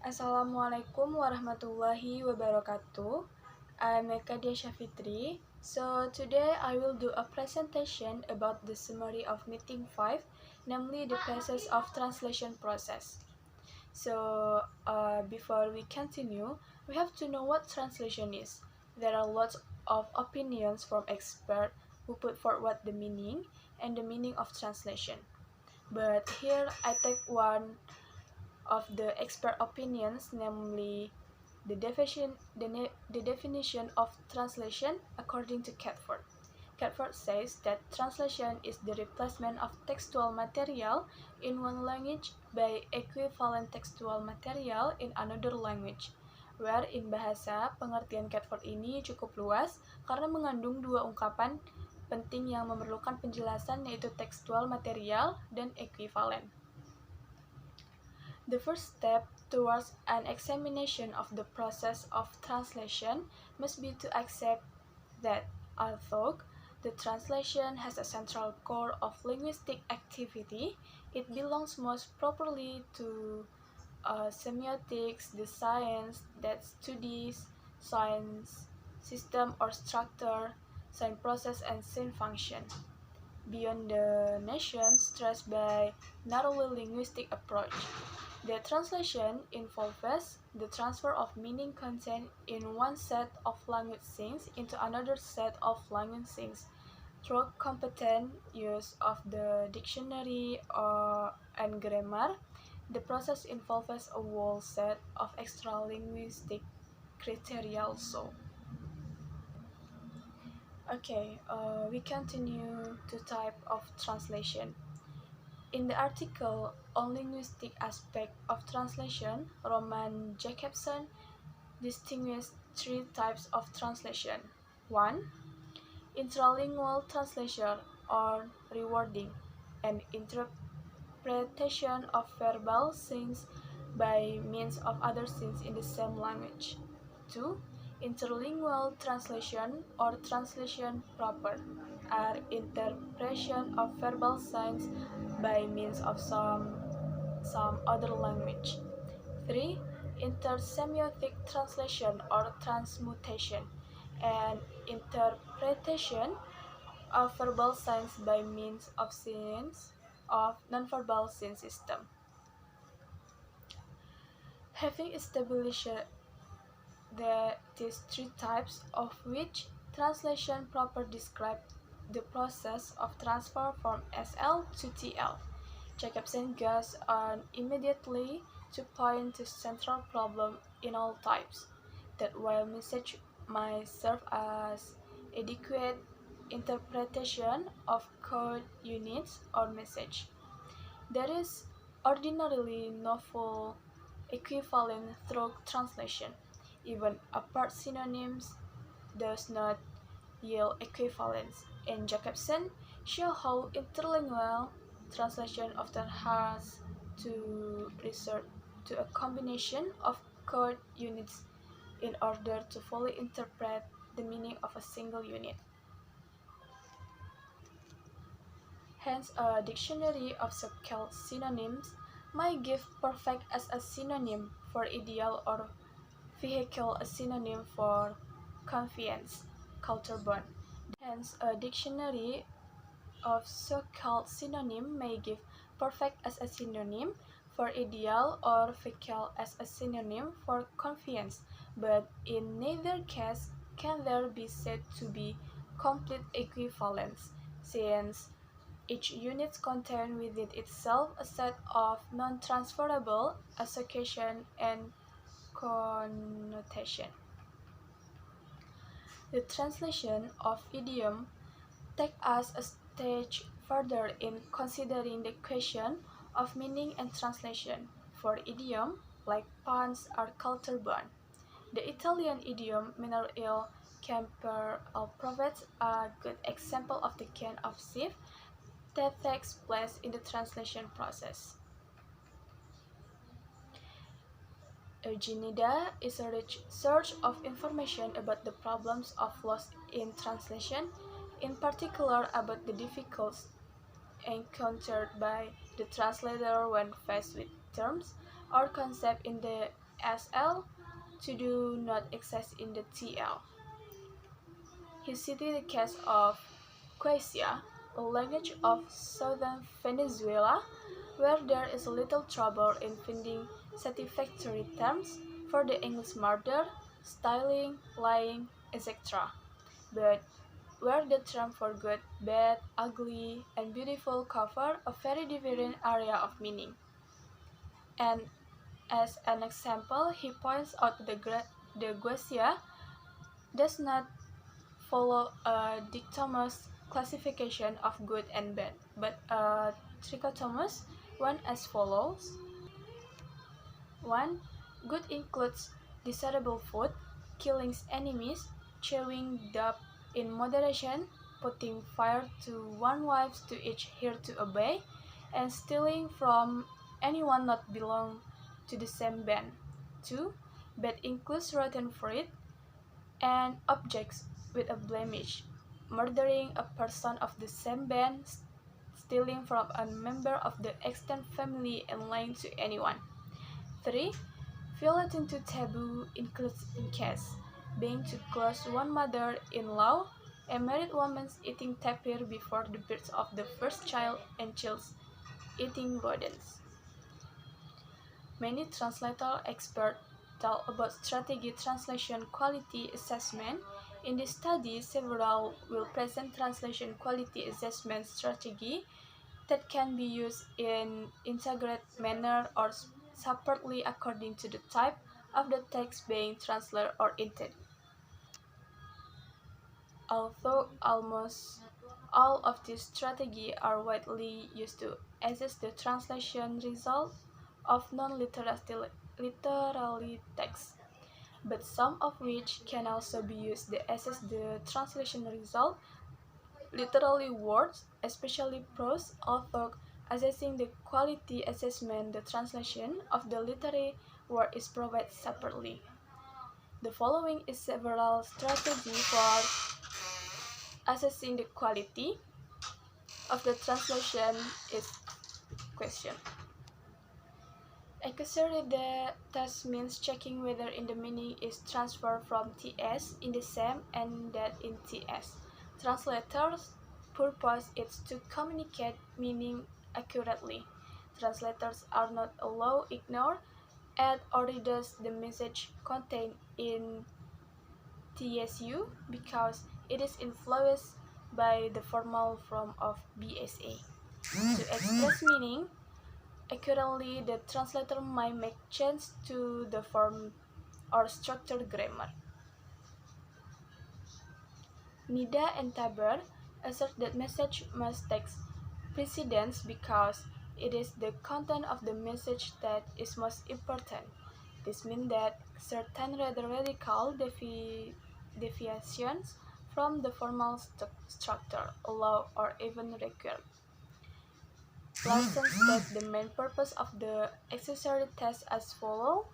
Assalamualaikum warahmatullahi wabarakatuh. I'm Ekadia Syafitri. So today I will do a presentation about the summary of meeting 5, namely the process of translation process. So before we continue, we have to know what translation is. There are lots of opinions from experts who put forward the meaning and the meaning of translation. But here I take one of the expert opinions, namely the definition of translation according to Catford. Catford says that translation is the replacement of textual material in one language by equivalent textual material in another language. Where in bahasa, pengertian Catford ini cukup luas karena mengandung dua ungkapan penting yang memerlukan penjelasan, yaitu tekstual material dan ekuivalen. The first step towards an examination of the process of translation must be to accept that, although the translation has a central core of linguistic activity, it belongs most properly to semiotics, the science that studies signs, system or structure, sign process and sign function. Beyond the nation stressed by narrowly linguistic approach. The translation involves the transfer of meaning content in one set of language things into another set of language things through competent use of the dictionary and grammar. The process involves a whole set of extra linguistic criteria also. Okay, we continue to type of translation. In the article on linguistic aspect of translation, Roman Jacobson distinguished three types of translation. 1. Intralingual translation or rewording, an interpretation of verbal things by means of other things in the same language. 2. Interlingual translation or translation proper are interpretation of verbal signs by means of some other language. 3. Intersemiotic translation or transmutation, and interpretation of verbal signs by means of signs of nonverbal sign system. Having established these three types, of which translation proper describe the process of transfer from SL to TL, Jacobson goes on immediately to point to central problem in all types, that while message might serve as adequate interpretation of code units or message, there is ordinarily no full equivalent through translation. Even apart synonyms does not yield equivalence, and Jacobson show how interlingual translation often has to resort to a combination of code units in order to fully interpret the meaning of a single unit. Hence, a dictionary of so-called synonyms might give perfect as a synonym for ideal or vehicle a synonym for convenience, culture bond. Hence, a dictionary of so-called synonym may give perfect as a synonym for ideal or vehicle as a synonym for convenience, but in neither case can there be said to be complete equivalence, since each unit contains within itself a set of non-transferable association and connotation. The translation of idiom takes us a stage further in considering the question of meaning and translation. For idiom, like puns, are culture bound. The Italian idiom "minor il camper" provides a good example of the kind of shift that takes place in the translation process. Eugenida is a rich source of information about the problems of loss in translation, in particular about the difficulties encountered by the translator when faced with terms or concepts in the SL to do not exist in the TL. He cited the case of Quechua, a language of southern Venezuela, where there is little trouble in finding satisfactory terms for the English murder, styling, lying, etc., but where the term for good, bad, ugly, and beautiful cover a very different area of meaning. And as an example, he points out the Quechua does not follow a dichotomous classification of good and bad, but a trichotomous one as follows. 1. Good includes desirable food, killing enemies, chewing dub in moderation, putting fire to one's wives to each here to obey, and stealing from anyone not belong to the same band. 2. Bad includes rotten fruit, and objects with a blemish, murdering a person of the same band, stealing from a member of the extended family, and lying to anyone. 3. Violating to taboo includes in case being too close to one mother-in-law, a married woman eating tapir before the birth of the first child, and chills eating rodents. Many translator experts tell about strategy translation quality assessment. In this study, several will present translation quality assessment strategy that can be used in integrated manner or separately according to the type of the text being translated or intended. Although almost all of these strategies are widely used to assess the translation result of non-literally text, but some of which can also be used to assess the translation result literally words, especially prose, although assessing the quality assessment, the translation of the literary word is provided separately. The following is several strategies for assessing the quality of the translation is question. Accuracy test means checking whether in the meaning is transferred from TS in the same and that in TS. Translators' purpose is to communicate meaning accurately. Translators are not allowed to ignore, add, or reduce the message contained in TSU because it is influenced by the formal form of BSA. To express meaning accurately, the translator might make changes to the form or structured grammar. Nida and Taber assert that message must take precedence because it is the content of the message that is most important. This means that certain rather radical deviations from the formal structure, law, or even required. Lessons that the main purpose of the accessory test as follow.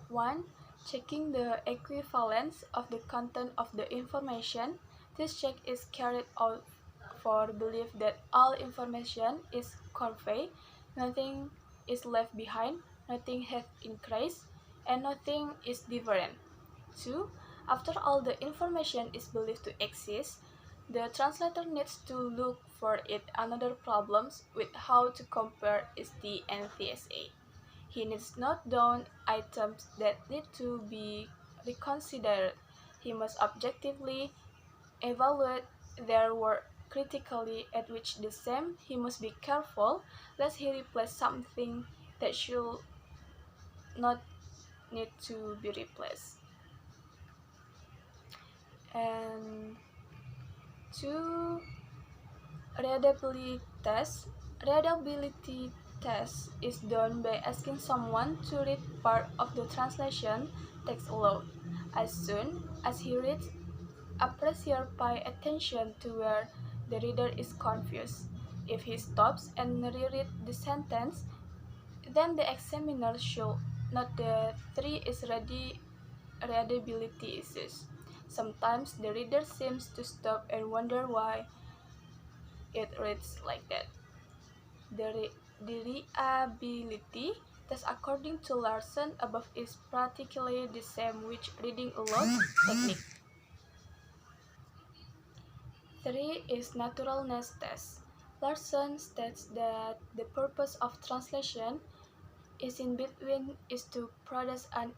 1. Checking the equivalence of the content of the information. This check is carried out for belief that all information is conveyed, nothing is left behind, nothing has increased, and nothing is different. 2. After all the information is believed to exist, the translator needs to look for it another problems with how to compare ST and TSA. He needs to note down items that need to be reconsidered. He must objectively evaluate their work critically, at which the same he must be careful lest he replace something that should not need to be replaced. And 2. Readability test. Readability test is done by asking someone to read part of the translation text aloud. As soon as he reads, appraiser pay attention to where the reader is confused. If he stops and rereads the sentence, then the examiner should note the 3 is readability issues. Sometimes the reader seems to stop and wonder why it reads like that. The readability test according to Larson above is practically the same with reading aloud technique. 3 is naturalness test. Larson states that the purpose of translation is in between is to produce an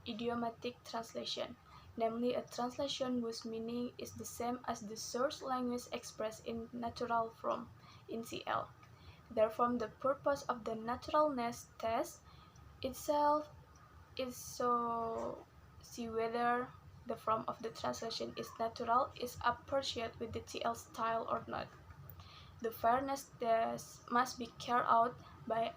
idiomatic translation, namely a translation whose meaning is the same as the source language expressed in natural form, (NCL). Therefore, the purpose of the naturalness test itself is to see whether the form of the translation is natural, is appropriate with the TL style or not. The fairness test must be carried out by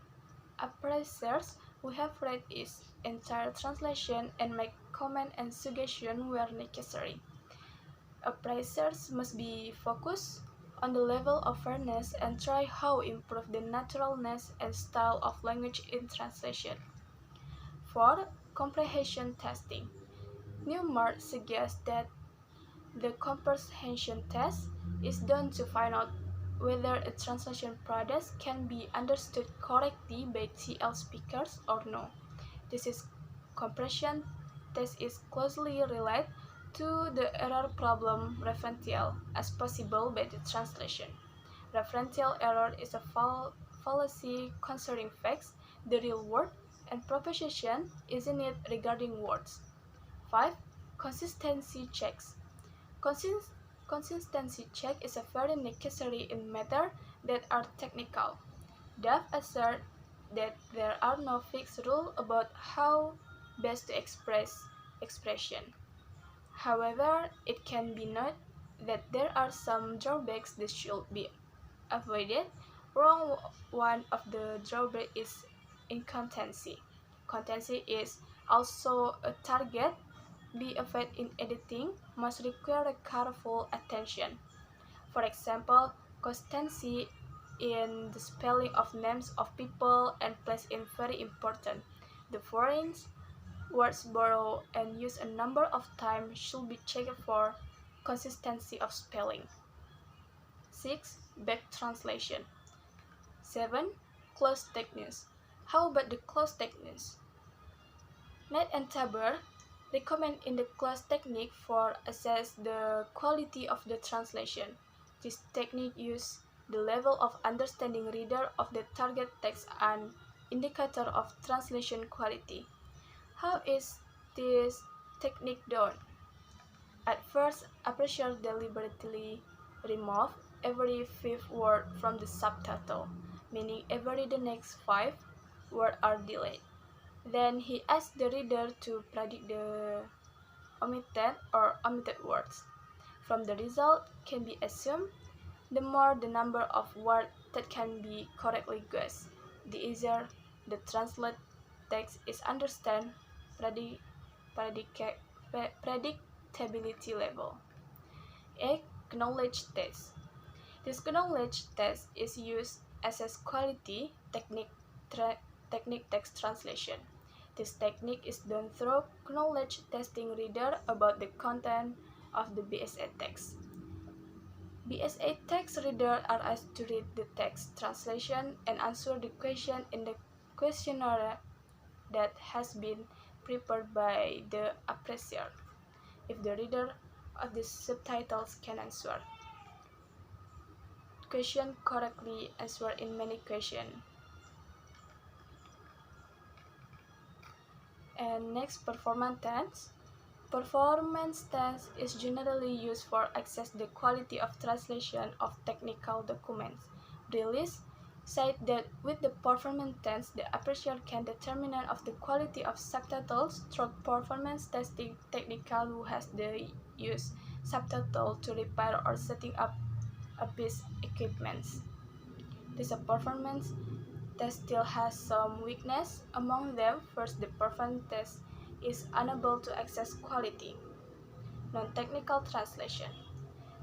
appraisers who have read its entire translation and make comment and suggestion where necessary. Appraisers must be focused on the level of fairness and try how improve the naturalness and style of language in translation. 4. Comprehension testing. Newmark suggests that the comprehension test is done to find out whether a translation product can be understood correctly by TL speakers or no. This comprehension test is closely related to the error problem referential as possible by the translation. Referential error is a fallacy concerning facts, the real world, and proposition, isn't it, regarding words. 5. Consistency checks. Consistency check is a very necessary in matters that are technical. Duff asserts that there are no fixed rules about how best to expression. However, it can be noted that there are some drawbacks that should be avoided. One of the drawbacks is inconsistency. Consistency is also a target be avoided in editing must require careful attention. For example, consistency in the spelling of names of people and places is very important. The foreign words borrowed and used a number of times should be checked for consistency of spelling. 6. Back translation. 7. Close techniques. How about the close techniques? Knight and Tabor recommend in the close technique for assess the quality of the translation. This technique uses the level of understanding reader of the target text and indicator of translation quality. How is this technique done? At first, appraiser deliberately remove every fifth word from the subtitle, meaning every the next 5 words are delayed. Then he asks the reader to predict the omitted words. From the result can be assumed, the more the number of words that can be correctly guessed, the easier the translate text is understand predictability level. A knowledge test. This knowledge test is used as a quality technique text translation. This technique is done through knowledge testing reader about the content of the BSA text. BSA text readers are asked to read the text translation and answer the question in the questionnaire that has been prepared by the appraiser. If the reader of the subtitles can answer question correctly, answer in many questions. And next, performance test. Performance test is generally used for assess the quality of translation of technical documents. Release said that with the performance test, the appraiser can determine of the quality of subtitles through performance testing technical who has the use subtitle to repair or setting up a piece equipment. This performance test still has some weakness. Among them, first, the performance test is unable to assess quality. Non-technical translation.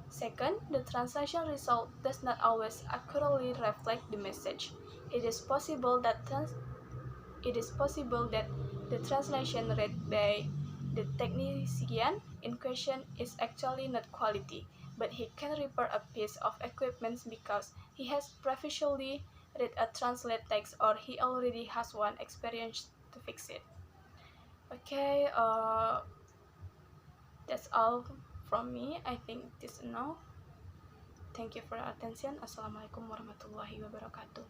Second, the translation result does not always accurately reflect the message. It is possible that the translation read by the technician in question is actually not quality, but he can repair a piece of equipment because he has previously read a translate text, or he already has one experience to fix it. Okay, that's all from me. I think this is enough. Thank you for your attention. Assalamualaikum warahmatullahi wabarakatuh.